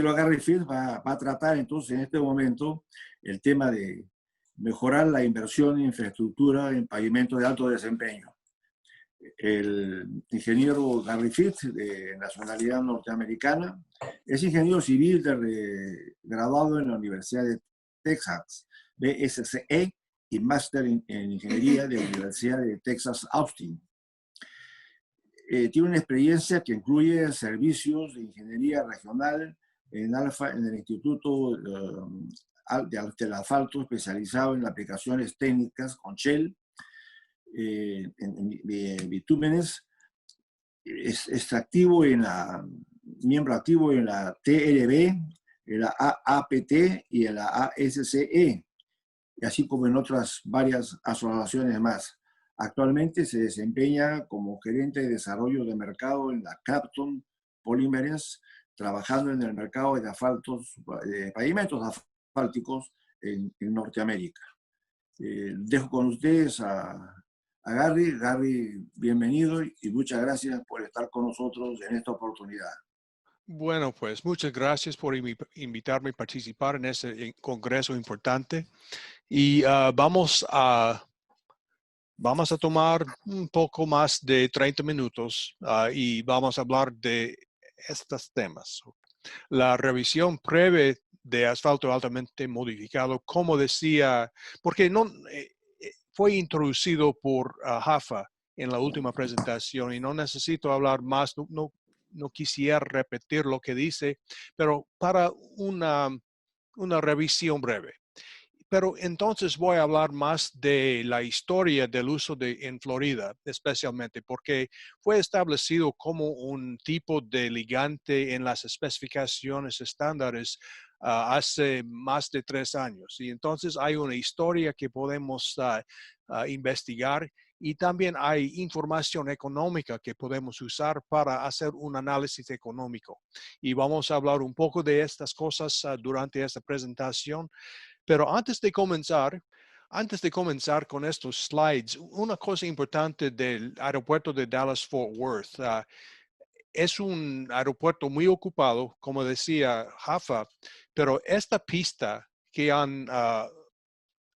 ingeniero Gary Fields va a tratar entonces en este momento el tema de mejorar la inversión en infraestructura en pavimentos de alto desempeño. El ingeniero Gary Fields, de nacionalidad norteamericana, es ingeniero civil graduado en la Universidad de Texas, BSCE, y máster en ingeniería de la Universidad de Texas Austin. Tiene una experiencia que incluye servicios de ingeniería regional en el Instituto del Asfalto, especializado en aplicaciones técnicas con Shell, en bitúmenes. Es activo miembro activo en la TLB, en la AAPT y en la ASCE, así como en otras varias asociaciones más. Actualmente se desempeña como gerente de desarrollo de mercado en la Clapton Polymers, trabajando en el mercado de pavimentos asfálticos en Norteamérica. Dejo con ustedes a Gary. Gary, bienvenido y muchas gracias por estar con nosotros en esta oportunidad. Bueno, pues muchas gracias por invitarme a participar en este congreso importante. Y vamos a tomar un poco más de 30 minutos y vamos a hablar de estos temas. La revisión breve de asfalto altamente modificado, como decía, porque fue introducido por Hafa en la última presentación y no necesito hablar más, no quisiera repetir lo que dice, pero para una revisión breve. Pero entonces voy a hablar más de la historia del uso en Florida, especialmente porque fue establecido como un tipo de ligante en las especificaciones estándares hace más de 3 años. Y entonces hay una historia que podemos investigar y también hay información económica que podemos usar para hacer un análisis económico. Y vamos a hablar un poco de estas cosas durante esta presentación. Pero antes de comenzar con estos slides, una cosa importante del aeropuerto de Dallas-Fort Worth. Es un aeropuerto muy ocupado, como decía Hafa, pero esta pista que han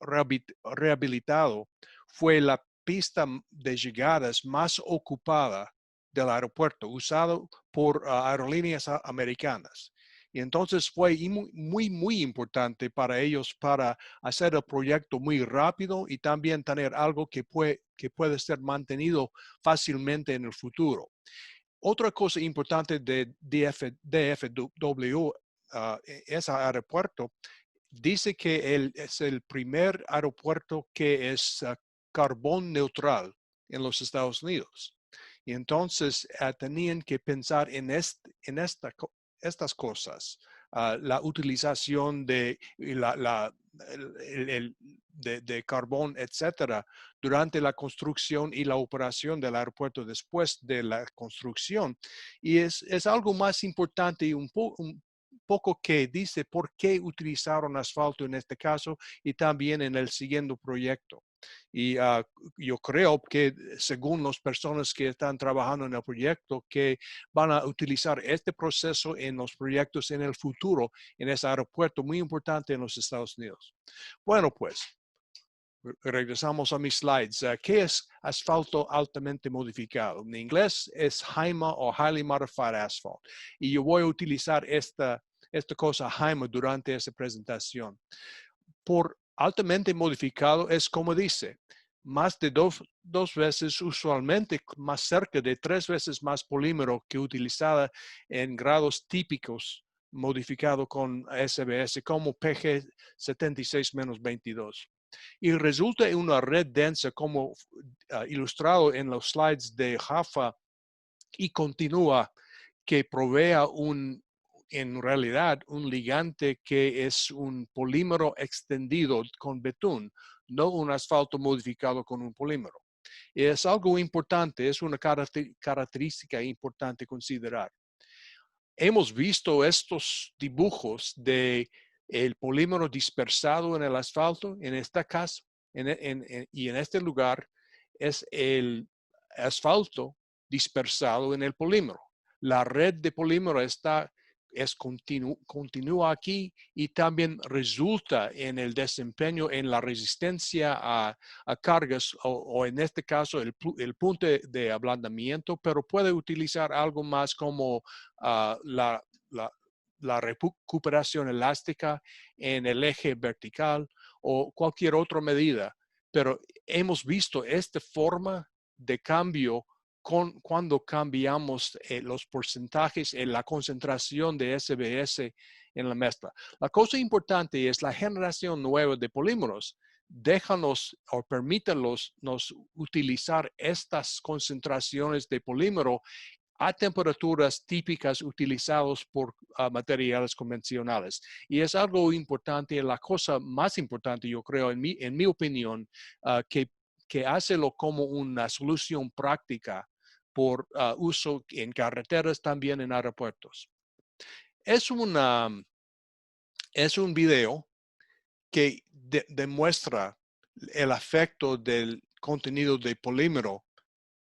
rehabilitado fue la pista de llegadas más ocupada del aeropuerto, usado por aerolíneas americanas. Y entonces fue muy importante para ellos para hacer el proyecto muy rápido y también tener algo que puede ser mantenido fácilmente en el futuro. Otra cosa importante de DFW, ese aeropuerto, dice que es el primer aeropuerto que es carbón neutral en los Estados Unidos. Y entonces tenían que pensar en estas cosas, la utilización de carbón, etcétera, durante la construcción y la operación del aeropuerto después de la construcción. Y es algo más importante y un poco que dice por qué utilizaron asfalto en este caso y también en el siguiente proyecto. Y yo creo que según las personas que están trabajando en el proyecto, que van a utilizar este proceso en los proyectos en el futuro, en ese aeropuerto muy importante en los Estados Unidos. Bueno, pues, regresamos a mis slides. ¿Qué es asfalto altamente modificado? En inglés es HIMA o Highly Modified Asphalt. Y yo voy a utilizar esta cosa HIMA durante esta presentación. Por altamente modificado es como dice, más de dos veces, usualmente más cerca de 3 veces más polímero que utilizada en grados típicos modificado con SBS como PG 76-22. Y resulta en una red densa como ilustrado en los slides de Hafa y continúa que provea en realidad un ligante que es un polímero extendido con betún, no un asfalto modificado con un polímero. Es algo importante, es una característica importante considerar. Hemos visto estos dibujos de el polímero dispersado en el asfalto, en este caso, y en este lugar es el asfalto dispersado en el polímero. La red de polímero está continúa aquí y también resulta en el desempeño, en la resistencia a cargas o en este caso el punto de ablandamiento, pero puede utilizar algo más como la recuperación elástica en el eje vertical o cualquier otra medida. Pero hemos visto esta forma de cambio cuando cambiamos los porcentajes en la concentración de SBS en la mezcla. La cosa importante es la generación nueva de polímeros. Déjanos o permítanos utilizar estas concentraciones de polímero a temperaturas típicas utilizadas por materiales convencionales. Y es algo importante, la cosa más importante, yo creo, en mi opinión, que hácelo como una solución práctica por uso en carreteras, también en aeropuertos. Es un video que demuestra el efecto del contenido de polímero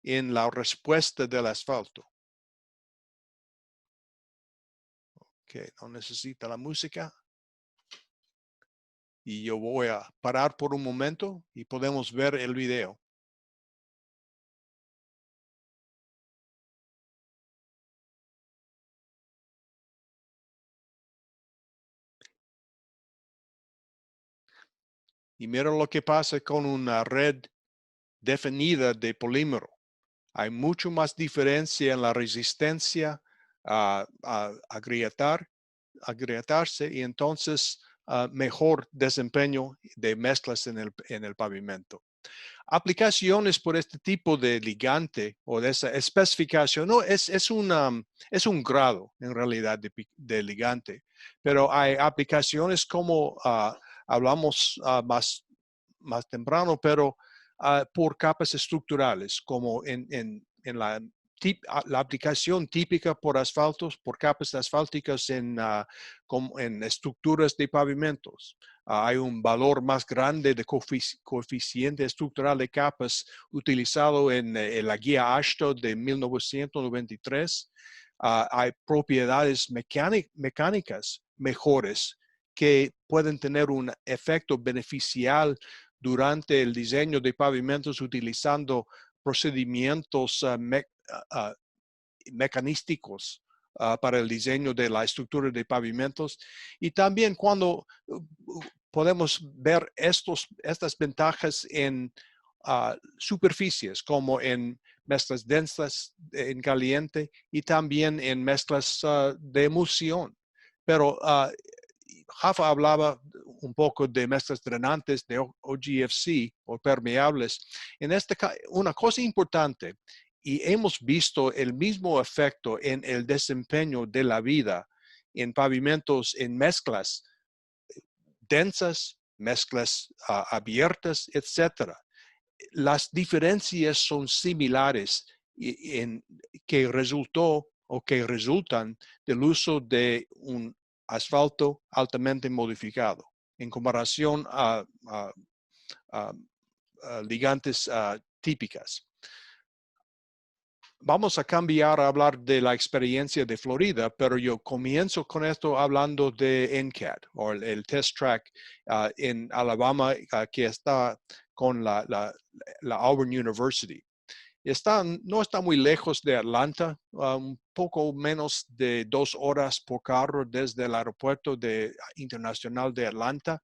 en la respuesta del asfalto. Que no necesita la música. Y yo voy a parar por un momento y podemos ver el video. Y mira lo que pasa con una red definida de polímero. Hay mucho más diferencia en la resistencia a agrietarse y entonces mejor desempeño de mezclas en el pavimento. Aplicaciones por este tipo de ligante o de esa especificación, no, es un grado en realidad de ligante, pero hay aplicaciones como hablamos más temprano, pero por capas estructurales, como en la aplicación típica por asfaltos, por capas asfálticas como en estructuras de pavimentos. Hay un valor más grande de coeficiente estructural de capas utilizado en la guía AASHTO de 1993. Hay propiedades mecánicas mejores que pueden tener un efecto beneficial durante el diseño de pavimentos utilizando procedimientos mecanísticos para el diseño de la estructura de pavimentos. Y también cuando podemos ver estas ventajas en superficies, como en mezclas densas en caliente y también en mezclas de emulsión. Pero Rafa hablaba un poco de mezclas drenantes de OGFC o permeables. En este caso, una cosa importante, y hemos visto el mismo efecto en el desempeño de la vida en pavimentos, en mezclas densas, mezclas abiertas, etc. Las diferencias son similares que resultan del uso de un asfalto altamente modificado en comparación a ligantes típicas. Vamos a cambiar a hablar de la experiencia de Florida, pero yo comienzo con esto hablando de NCAD o el test track en Alabama que está con la Auburn University. No está muy lejos de Atlanta, un poco menos de 2 horas por carro desde el aeropuerto internacional de Atlanta.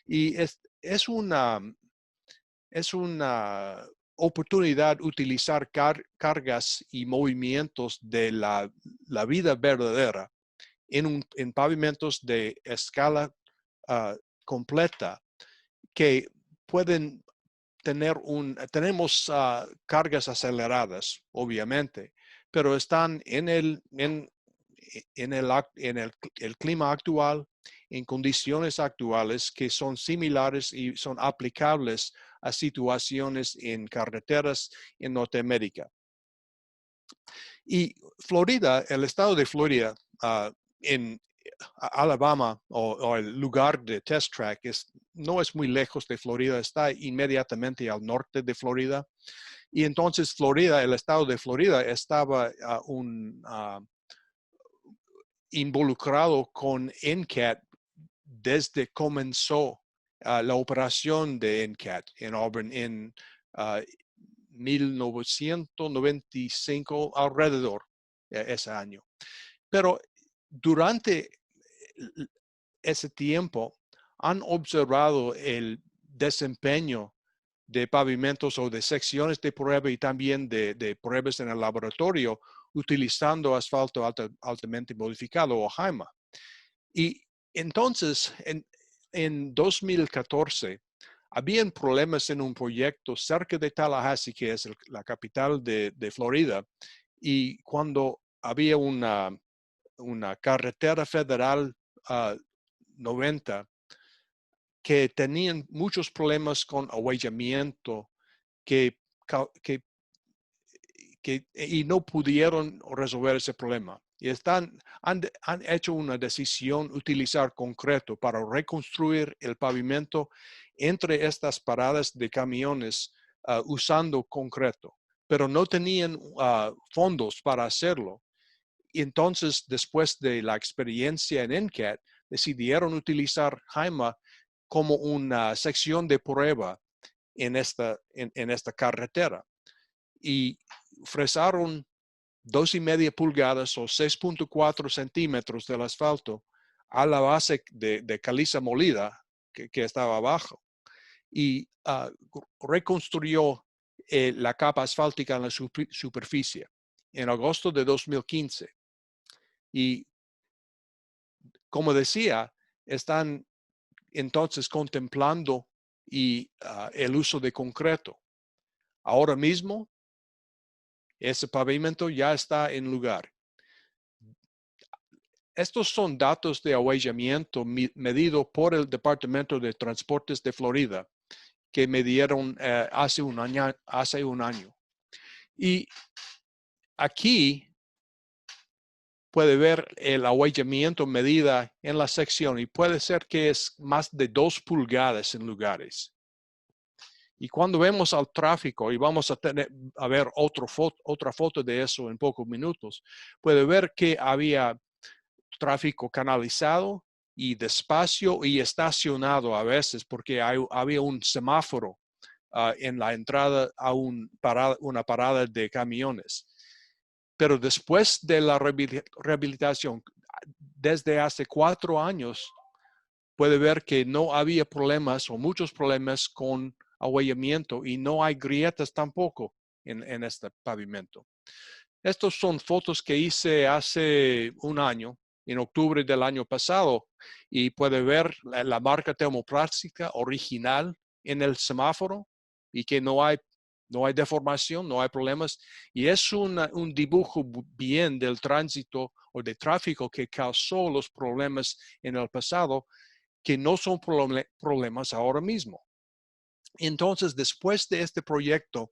Y es una oportunidad utilizar cargas y movimientos de la vida verdadera en pavimentos de escala completa que pueden tenemos cargas aceleradas, obviamente, pero están en el clima actual, en condiciones actuales que son similares y son aplicables a situaciones en carreteras en Norteamérica. Y Florida, el estado de Florida, en Alabama o el lugar de test track no es muy lejos de Florida, está inmediatamente al norte de Florida. Y entonces el estado de Florida estaba involucrado con NCAT desde comenzó la operación de NCAT en Auburn en 1995, alrededor de ese año. Pero durante ese tiempo han observado el desempeño de pavimentos o de secciones de prueba y también de pruebas en el laboratorio utilizando asfalto altamente modificado o JAIMA. Y entonces, en 2014, habían problemas en un proyecto cerca de Tallahassee, que es la capital de Florida, y cuando había una carretera federal 90 que tenían muchos problemas con ahuyamiento que, que, y no pudieron resolver ese problema. Y han hecho una decisión utilizar concreto para reconstruir el pavimento entre estas paradas de camiones usando concreto, pero no tenían fondos para hacerlo. Y entonces, después de la experiencia en NCAT, decidieron utilizar JAIMA como una sección de prueba en esta carretera. Y fresaron 2,5 pulgadas o 6,4 centímetros del asfalto a la base de caliza molida que estaba abajo. Y reconstruyó la capa asfáltica en la superficie en agosto de 2015. Y como decía, están entonces contemplando el uso de concreto. Ahora mismo, ese pavimento ya está en lugar. Estos son datos de ahuyamiento medido por el Departamento de Transportes de Florida, que midieron hace un año. Y aquí puede ver el ahuyamiento medida en la sección y puede ser que es más de 2 pulgadas en lugares. Y cuando vemos al tráfico, y vamos a ver otra foto de eso en pocos minutos, puede ver que había tráfico canalizado y despacio y estacionado a veces porque había un semáforo en la entrada a una parada de camiones. Pero después de la rehabilitación, desde hace 4 años, puede ver que no había problemas o muchos problemas con ahuyamiento y no hay grietas tampoco en este pavimento. Estas son fotos que hice hace un año, en octubre del año pasado, y puede ver la marca termoplástica original en el semáforo y que no hay deformación, no hay problemas. Y es un dibujo bien del tránsito o de tráfico que causó los problemas en el pasado, que no son problemas ahora mismo. Entonces, después de este proyecto,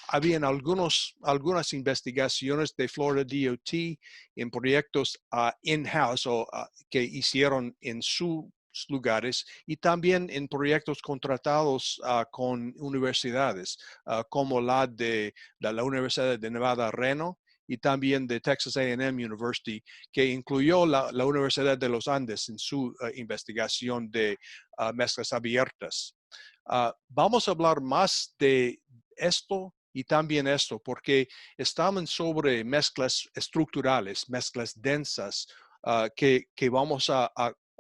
habían algunas investigaciones de Florida DOT en proyectos in-house o que hicieron en sus lugares y también en proyectos contratados con universidades como la de la Universidad de Nevada, Reno, y también de Texas A&M University, que incluyó la Universidad de los Andes en su investigación de mezclas abiertas. Vamos a hablar más de esto y también esto, porque estamos sobre mezclas estructurales, mezclas densas, que vamos a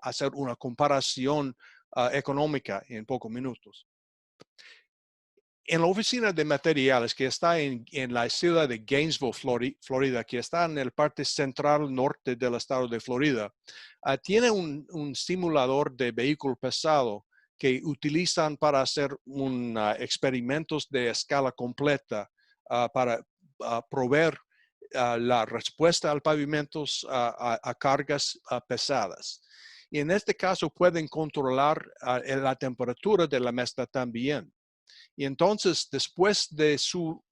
hacer una comparación económica en pocos minutos. En la oficina de materiales que está en la ciudad de Gainesville, Florida, que está en el parte central norte del estado de Florida, tiene un simulador de vehículo pesado que utilizan para hacer experimentos de escala completa para proveer la respuesta al pavimento a cargas pesadas. Y en este caso pueden controlar la temperatura de la mezcla también. Y entonces, después de su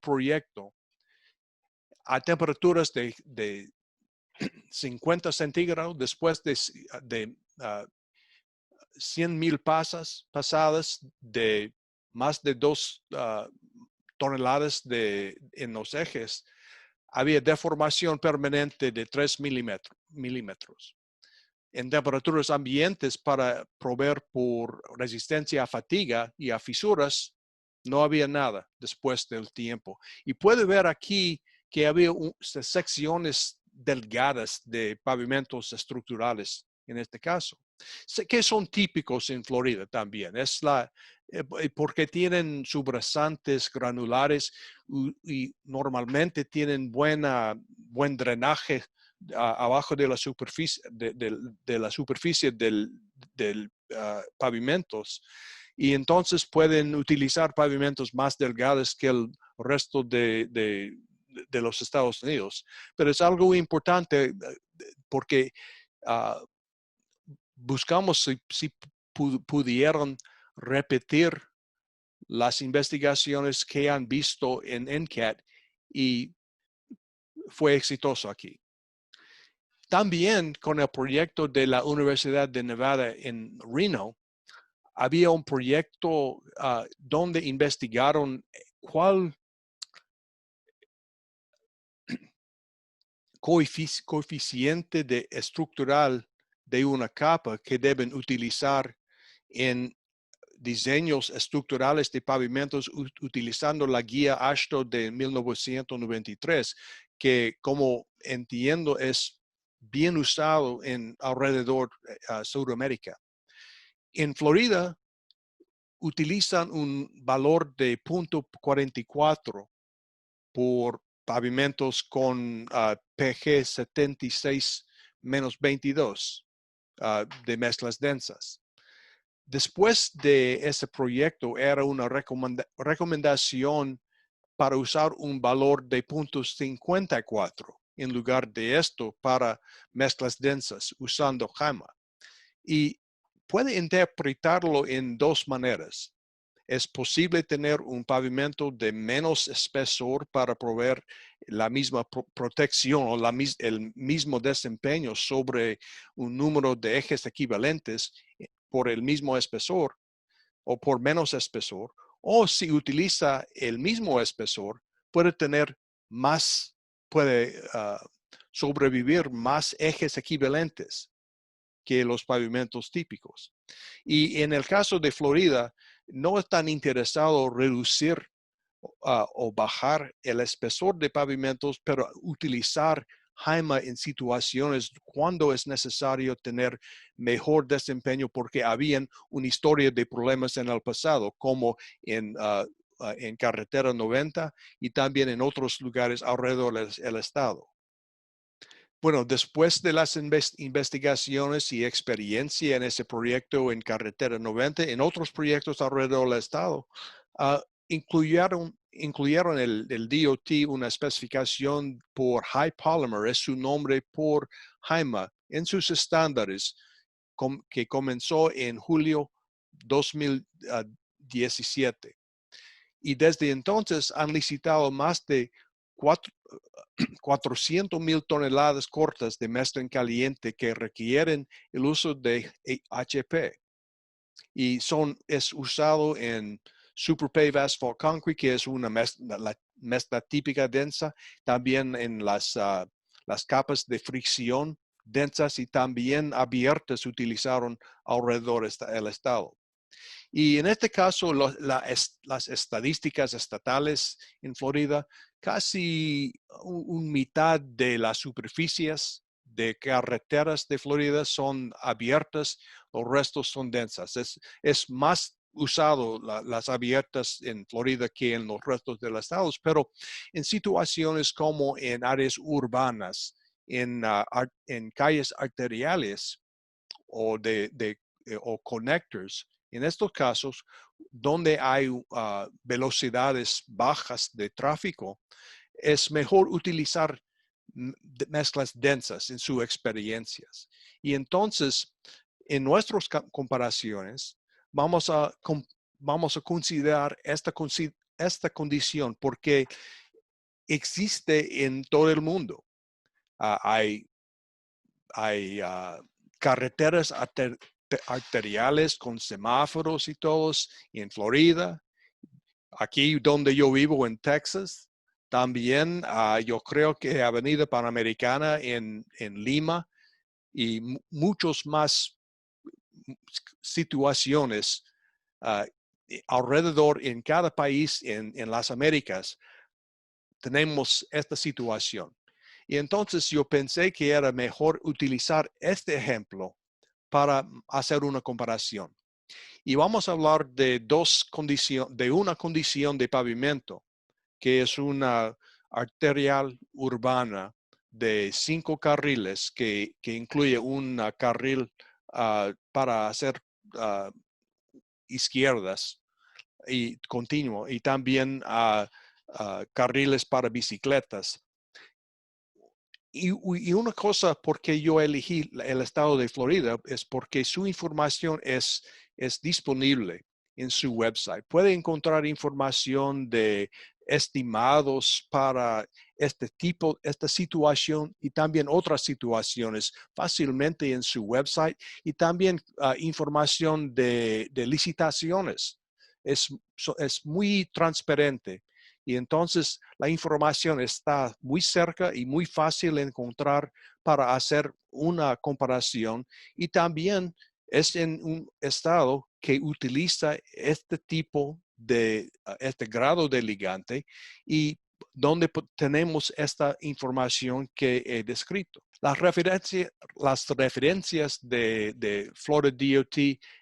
proyecto, a temperaturas de 50 centígrados, después de 100,000 pasadas de más de 2 toneladas en los ejes, había deformación permanente de 3 milímetros. En temperaturas ambientes para proveer por resistencia a fatiga y a fisuras, no había nada después del tiempo. Y puede ver aquí que había secciones delgadas de pavimentos estructurales en este caso, que son típicos en Florida también. Porque tienen subrasantes granulares y normalmente tienen buen drenaje abajo de la superficie de la superficie del pavimentos, y entonces pueden utilizar pavimentos más delgados que el resto de los Estados Unidos. Pero es algo importante porque buscamos si pudieran repetir las investigaciones que han visto en NCAT, y fue exitoso aquí. También con el proyecto de la Universidad de Nevada en Reno, había un proyecto donde investigaron cuál coeficiente estructural de una capa que deben utilizar en diseños estructurales de pavimentos utilizando la guía AASHTO de 1993, que como entiendo es bien usado en alrededor de Sudamérica. En Florida utilizan un valor de 0.44 por pavimentos con PG 76-22 de mezclas densas. Después de ese proyecto era una recomendación para usar un valor de 0.54 en lugar de esto para mezclas densas usando JAMA. Y puede interpretarlo en dos maneras. Es posible tener un pavimento de menos espesor para proveer la misma protección o el mismo desempeño sobre un número de ejes equivalentes por el mismo espesor o por menos espesor, o si utiliza el mismo espesor, puede sobrevivir más ejes equivalentes que los pavimentos típicos. Y en el caso de Florida, no están interesados en reducir o bajar el espesor de pavimentos, pero utilizar JAMA en situaciones cuando es necesario tener mejor desempeño porque habían una historia de problemas en el pasado, como en Carretera 90 y también en otros lugares alrededor del estado. Bueno, después de las investigaciones y experiencia en ese proyecto en Carretera 90, en otros proyectos alrededor del estado, incluyeron el DOT una especificación por High Polymer, es su nombre por JAMA, en sus estándares, que comenzó en julio 2017. Y desde entonces han licitado más de 400,000 toneladas cortas de mezcla en caliente que requieren el uso de HP. Y es usado en Super Pave Asphalt Concrete, que es una mezcla típica densa, también en las capas de fricción densas y también abiertas utilizaron alrededor del estado. Y en este caso, las estadísticas estatales en Florida, casi un mitad de las superficies de carreteras de Florida son abiertas, los restos son densas. Es más usado las abiertas en Florida que en los restos de los estados, pero en situaciones como en áreas urbanas, en calles arteriales o o connectors, en estos casos, donde hay velocidades bajas de tráfico, es mejor utilizar mezclas densas en sus experiencias. Y entonces, en nuestras comparaciones, vamos a considerar esta condición porque existe en todo el mundo. Hay carreteras arteriales con semáforos y todos en Florida. Aquí donde yo vivo en Texas, También yo creo que Avenida Panamericana en Lima y muchos más situaciones alrededor en cada país en las Américas tenemos esta situación. Y entonces yo pensé que era mejor utilizar este ejemplo para hacer una comparación. Y vamos a hablar de una condición de pavimento, que es una arterial urbana de 5 carriles que incluye un carril para hacer izquierdas y continuo y también carriles para bicicletas. Y una cosa por que yo elegí el estado de Florida es porque su información es disponible en su website. Puede encontrar información de estimados para esta situación y también otras situaciones fácilmente en su website y también información de licitaciones. Es muy transparente. Y entonces la información está muy cerca y muy fácil de encontrar para hacer una comparación. Y también es en un estado que utiliza este tipo de, este grado de ligante y donde tenemos esta información que he descrito. Las referencias de Florida DOT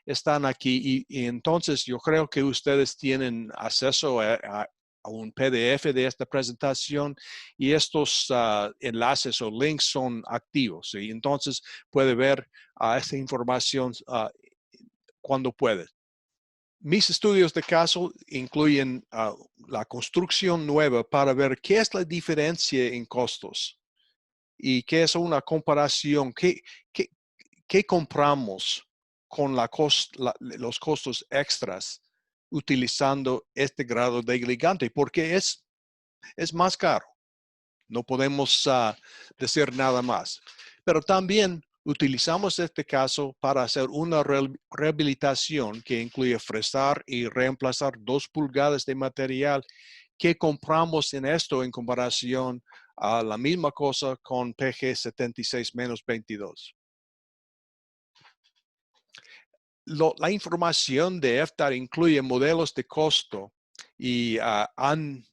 están aquí y entonces yo creo que ustedes tienen acceso a un PDF de esta presentación y estos enlaces o links son activos. Y entonces puede ver esta información cuando puede. Mis estudios de caso incluyen la construcción nueva para ver qué es la diferencia en costos y qué es una comparación, qué compramos con los costos extras utilizando este grado de ligante, porque es más caro. No podemos decir nada más. Pero también utilizamos este caso para hacer una rehabilitación que incluye fresar y reemplazar 2 pulgadas de material que compramos en esto en comparación a la misma cosa con PG 76-22. La información de EFTAR incluye modelos de costo y han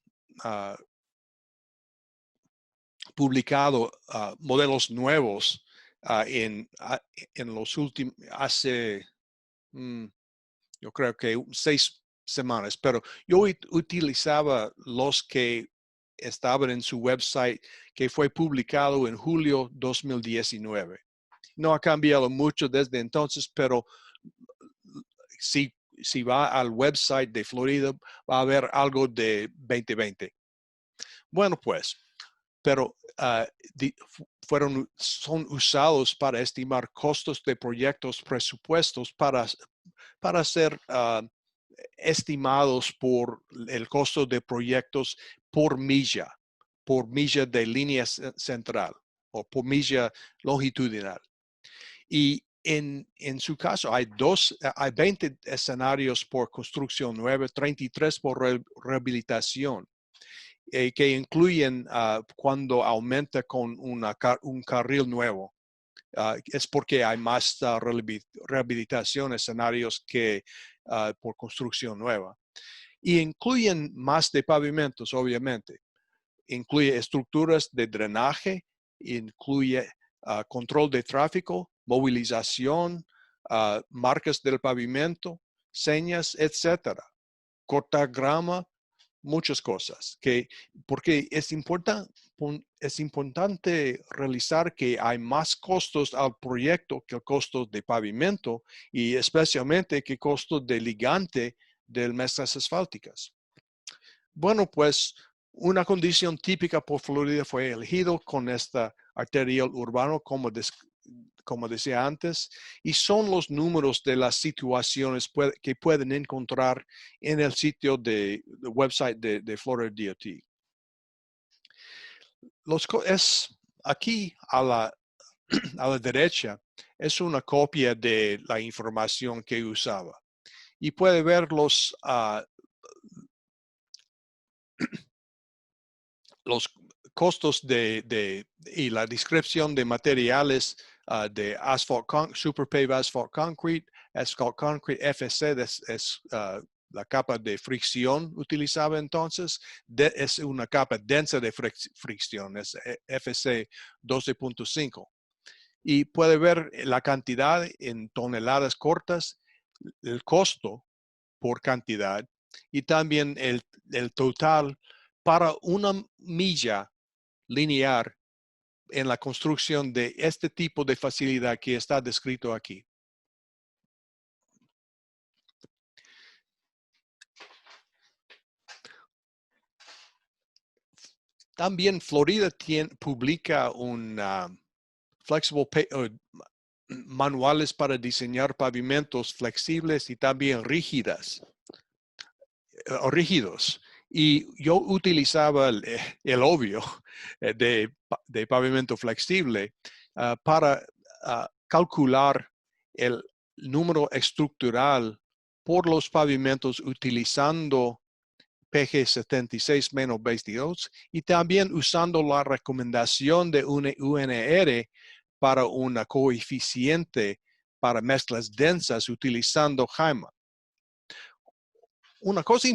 publicado modelos nuevos en los últimos, yo creo que 6 semanas, pero yo utilizaba los que estaban en su website que fue publicado en julio 2019. No ha cambiado mucho desde entonces, pero si va al website de Florida, va a haber algo de 2020. Bueno, pues, pero son usados para estimar costos de proyectos presupuestos para ser estimados por el costo de proyectos por milla de línea central o por milla longitudinal. Y en su caso hay 20 escenarios por construcción nueva, 33 por rehabilitación. Que incluyen cuando aumenta con un carril nuevo. Es porque hay más rehabilitación, escenarios que por construcción nueva. Y incluyen más de pavimentos, obviamente. Incluye estructuras de drenaje, incluye control de tráfico, movilización, marcas del pavimento, señas, etcétera. Cortar grama, muchas cosas, porque es importante realizar que hay más costos al proyecto que el costo de pavimento y especialmente que costo de ligante de mezclas asfálticas. Bueno, pues una condición típica por Florida fue elegido con esta arterial urbano como decía antes, y son los números de las situaciones que pueden encontrar en el sitio de website de Florida DOT. Aquí a la derecha es una copia de la información que usaba y puede ver los costos y la descripción de materiales de Super Pave Asphalt Concrete FC es la capa de fricción utilizada entonces, es una capa densa de fricción, es FC 12.5. Y puede ver la cantidad en toneladas cortas, el costo por cantidad y también el total para una milla lineal en la construcción de este tipo de facilidad que está descrito aquí. También Florida publica un manuales para diseñar pavimentos flexibles y también rígidos. Y yo utilizaba el obvio de pavimento flexible para calcular el número estructural por los pavimentos utilizando PG 76-22 y también usando la recomendación de UNR para una coeficiente para mezclas densas utilizando JAIMA. Una cosa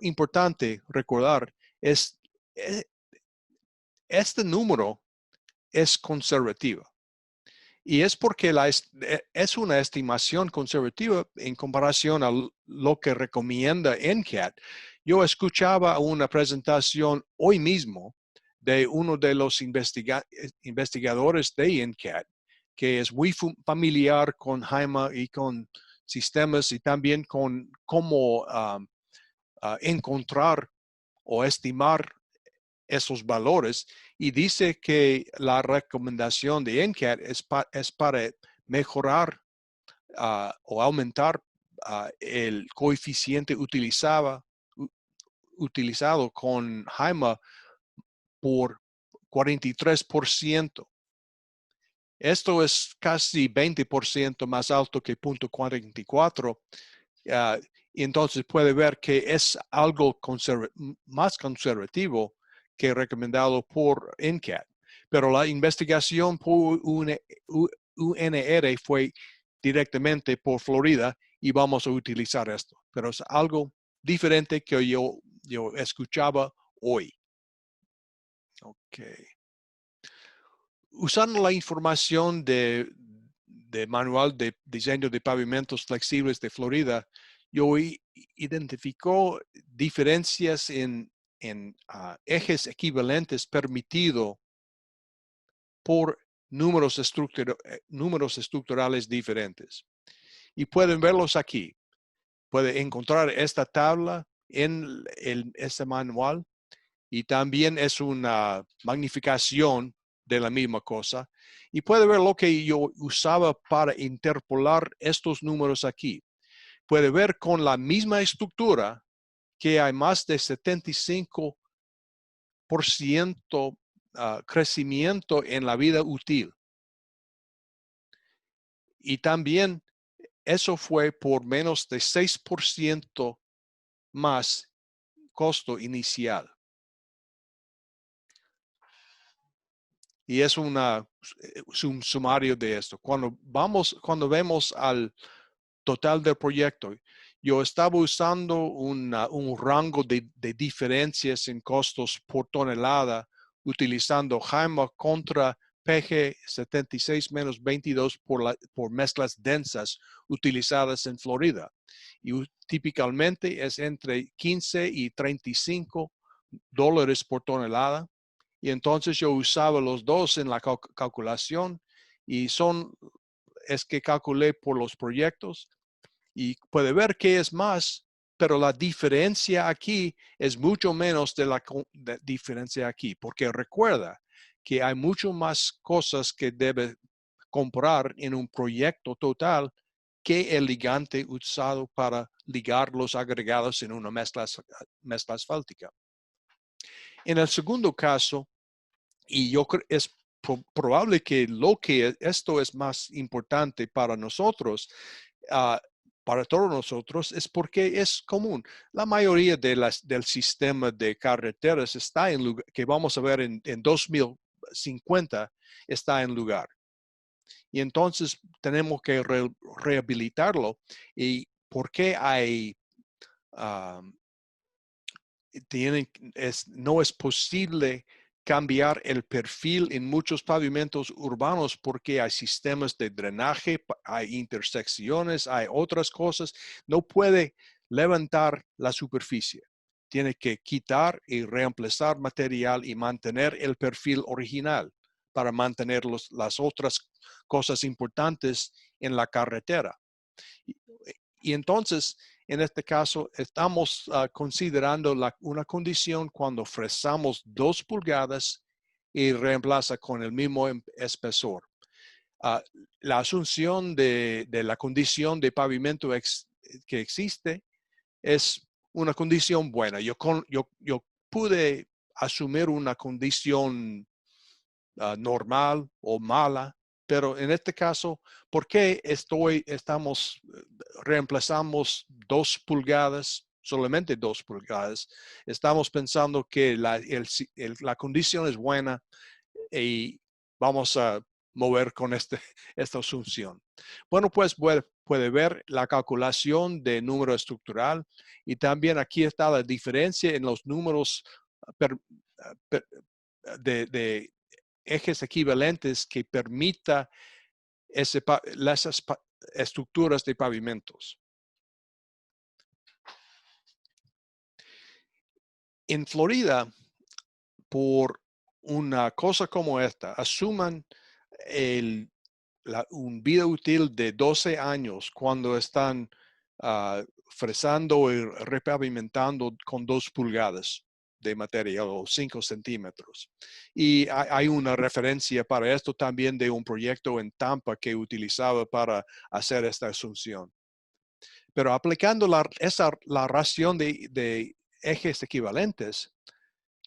importante recordar es este número es conservativo. Y es porque es una estimación conservativa en comparación a lo que recomienda NCAT. Yo escuchaba una presentación hoy mismo de uno de los investigadores de NCAT, que es muy familiar con JAIMA y con sistemas y también con cómo encontrar o estimar esos valores, y dice que la recomendación de NCAT es para mejorar o aumentar el coeficiente utilizado con JAIMA por 43%. Esto es casi 20% más alto que 0.44. Y entonces puede ver que es algo más conservativo que recomendado por NCAT. Pero la investigación por UNR fue directamente por Florida y vamos a utilizar esto. Pero es algo diferente que yo escuchaba hoy. Ok. Usando la información de manual de diseño de pavimentos flexibles de Florida, yo identificó diferencias en ejes equivalentes permitido por números estructurales diferentes. Y pueden verlos aquí. Puede encontrar esta tabla en este manual y también es una magnificación de la misma cosa. Y puede ver lo que yo usaba para interpolar estos números aquí. Puede ver con la misma estructura que hay más de 75% crecimiento en la vida útil. Y también eso fue por menos de 6% más costo inicial. Y es un sumario de esto. Cuando vemos al total del proyecto, yo estaba usando un rango de diferencias en costos por tonelada utilizando JAIMA contra PG 76-22 por mezclas densas utilizadas en Florida. Y típicamente es entre 15 y $35 por tonelada. Y entonces yo usaba los dos en la calculación y es que calculé por los proyectos y puede ver que es más, pero la diferencia aquí es mucho menos de la diferencia aquí, porque recuerda que hay mucho más cosas que debe comprar en un proyecto total que el ligante usado para ligar los agregados en una mezcla asfáltica. En el segundo caso, y yo creo es probable que esto es más importante para nosotros, para todos nosotros es porque es común. La mayoría del sistema de carreteras está en lugar, que vamos a ver en 2050, está en lugar. Y entonces tenemos que rehabilitarlo. ¿Y por qué hay, no es posible cambiar el perfil en muchos pavimentos urbanos porque hay sistemas de drenaje, hay intersecciones, hay otras cosas? No puede levantar la superficie. Tiene que quitar y reemplazar material y mantener el perfil original para mantener las otras cosas importantes en la carretera. Y entonces, en este caso, estamos considerando una condición cuando fresamos 2 pulgadas y reemplaza con el mismo espesor. La asunción de la condición de pavimento que existe es una condición buena. Yo pude asumir una condición normal o mala, pero en este caso, ¿por qué reemplazamos 2 pulgadas, solamente 2 pulgadas? Estamos pensando que la condición es buena y vamos a mover con esta asunción. Bueno, pues puede ver la calculación de número estructural y también aquí está la diferencia en los números de ejes equivalentes que permita las estructuras de pavimentos. En Florida, por una cosa como esta, asuman un vida útil de 12 años cuando están fresando y repavimentando con 2 pulgadas de material o 5 centímetros. Y hay una referencia para esto también de un proyecto en Tampa que utilizaba para hacer esta asunción. Pero aplicando la ración de ejes equivalentes,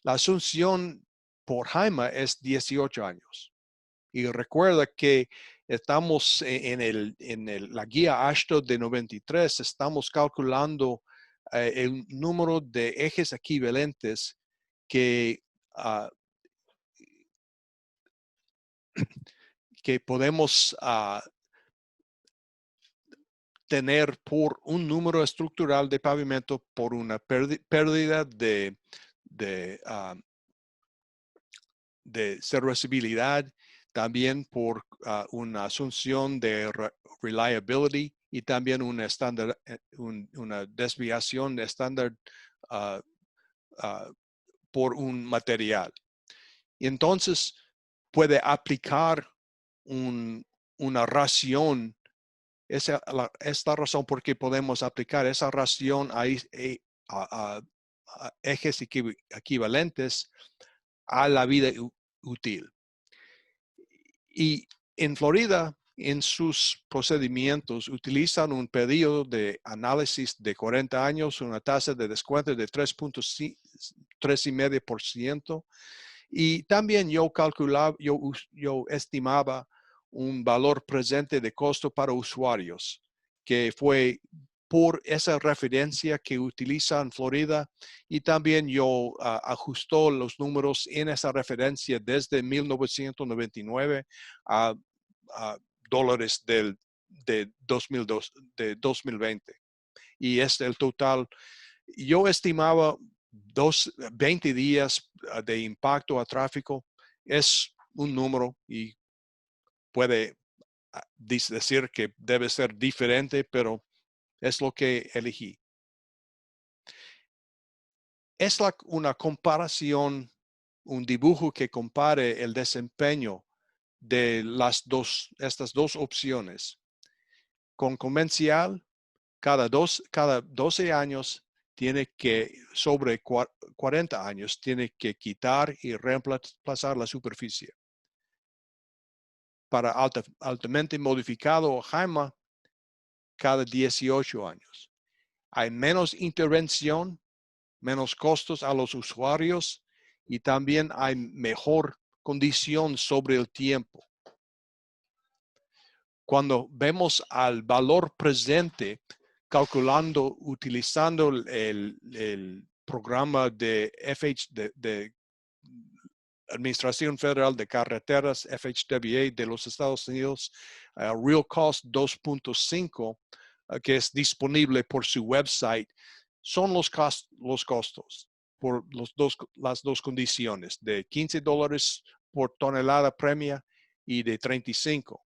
la asunción por Jaima es 18 años. Y recuerda que estamos la guía AASHTO de 93, estamos calculando el número de ejes equivalentes que, que podemos tener por un número estructural de pavimento por una pérdida de serviciabilidad, también por una asunción de reliability y también una desviación estándar por un material. Y entonces puede aplicar una ración. Esa es la razón por qué podemos aplicar esa ración a ejes equivalentes a la vida útil. Y en Florida, en sus procedimientos, utilizan un periodo de análisis de 40 años, una tasa de descuento de 3.5%. Y también yo estimaba un valor presente de costo para usuarios, que fue por esa referencia que utilizan Florida, y también yo ajustó los números en esa referencia desde 1999 a dólares de 2020. Y es el total. Yo estimaba 20 días de impacto a tráfico. Es un número y puede decir que debe ser diferente, pero es lo que elegí. Es una comparación, un dibujo que compare el desempeño de estas dos opciones. Con convencional, cada 12 años tiene que, sobre 40 años, tiene que quitar y reemplazar la superficie. Para altamente modificado Jaima, cada 18 años. Hay menos intervención, menos costos a los usuarios y también hay mejor condición sobre el tiempo. Cuando vemos al valor presente calculando, utilizando el programa de de Administración Federal de Carreteras, FHWA, de los Estados Unidos, Real Cost 2.5, que es disponible por su website, son los costos por las dos condiciones, de $15 por tonelada premia y de 35.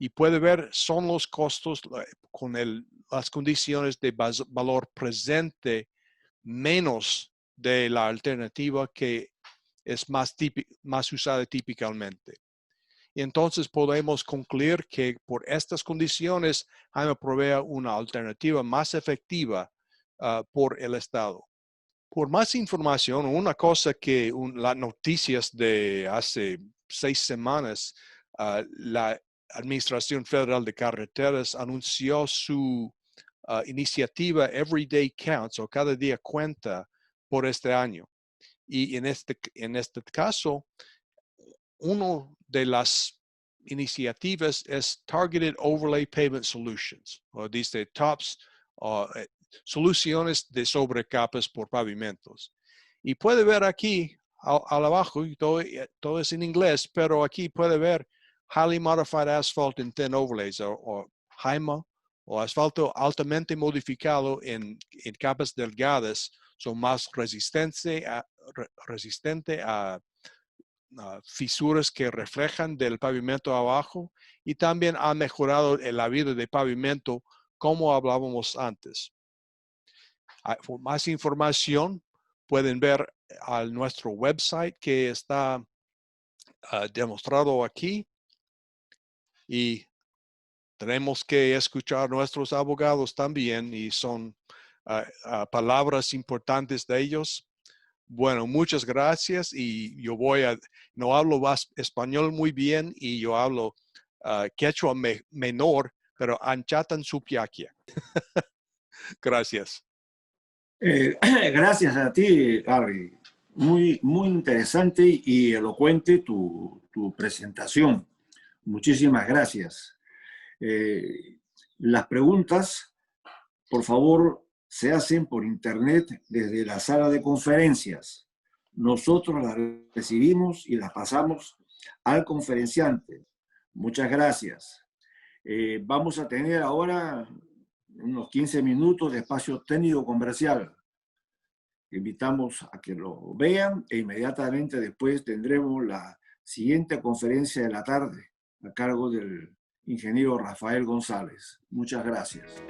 Y puede ver, son los costos con las condiciones de valor presente menos de la alternativa que es más usada típicamente. Y entonces podemos concluir que por estas condiciones, Jaime provee una alternativa más efectiva por el Estado. Por más información, una cosa que las noticias de hace 6 semanas, la Administración Federal de Carreteras anunció su iniciativa Everyday Counts, o cada día cuenta, por este año. Y en este caso, una de las iniciativas es Targeted Overlay Pavement Solutions, o dice TOPS, soluciones de sobrecapas por pavimentos. Y puede ver aquí, al abajo, y todo es en inglés, pero aquí puede ver Highly Modified Asphalt in Thin Overlays, o HIMA, o asfalto altamente modificado en capas delgadas, son más resistente a fisuras que reflejan del pavimento abajo, y también ha mejorado la vida de pavimento como hablábamos antes. Por más información pueden ver a nuestro website que está demostrado aquí, y tenemos que escuchar a nuestros abogados también, y son palabras importantes de ellos. Bueno, muchas gracias, y no hablo español muy bien, y yo hablo quechua menor, pero anchatan supiaquia. Gracias. Gracias a ti, Harry. Muy, muy interesante y elocuente tu presentación. Muchísimas gracias. Las preguntas, por favor, se hacen por internet desde la sala de conferencias. Nosotros las recibimos y las pasamos al conferenciante. Muchas gracias. Vamos a tener ahora unos 15 minutos de espacio técnico comercial. Invitamos a que lo vean e inmediatamente después tendremos la siguiente conferencia de la tarde a cargo del ingeniero Rafael González. Muchas gracias.